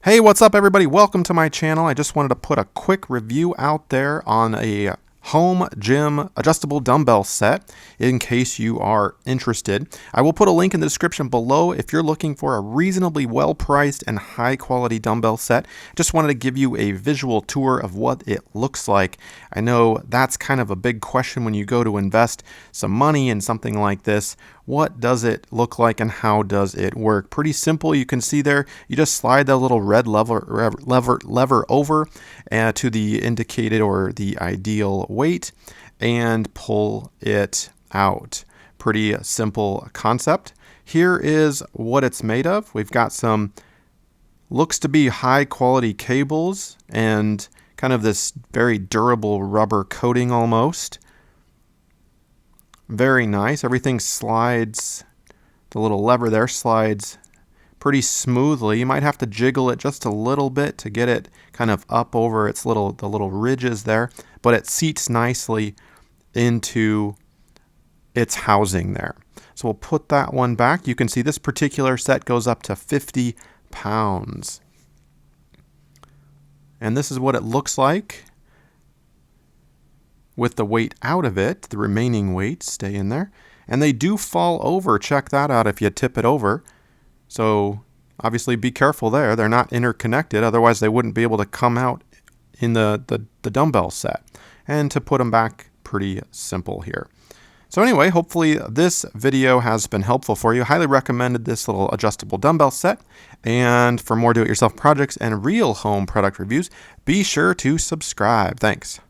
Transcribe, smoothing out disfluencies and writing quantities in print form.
Hey, what's up everybody? Welcome to my channel. I just wanted to put a quick review out there on a home gym adjustable dumbbell set in case you are interested. I will put a link in the description below if you're looking for a reasonably well priced and high quality dumbbell set. Just wanted to give you a visual tour of what it looks like. I know that's kind of a big question when you go to invest some money in something like this. What does it look like and how does it work? Pretty simple. You can see there, you just slide that little red lever over to the indicated or the ideal weight and pull it out. Pretty simple concept. Here is what it's made of. We've got some, looks to be high quality cables and kind of this very durable rubber coating almost. Very nice. Everything slides, the little lever there slides pretty smoothly. You might have to jiggle it just a little bit to get it kind of up over the little ridges there, but it seats nicely into its housing there. So we'll put that one back. You can see this particular set goes up to 50 pounds. And this is what it looks like with the weight out of it. The remaining weights stay in there. And they do fall over. Check that out if you tip it over. So obviously be careful there. They're not interconnected. Otherwise they wouldn't be able to come out in the dumbbell set. And to put them back, pretty simple here. So anyway, hopefully this video has been helpful for you. Highly recommended this little adjustable dumbbell set. And for more do-it-yourself projects and real home product reviews, be sure to subscribe. Thanks.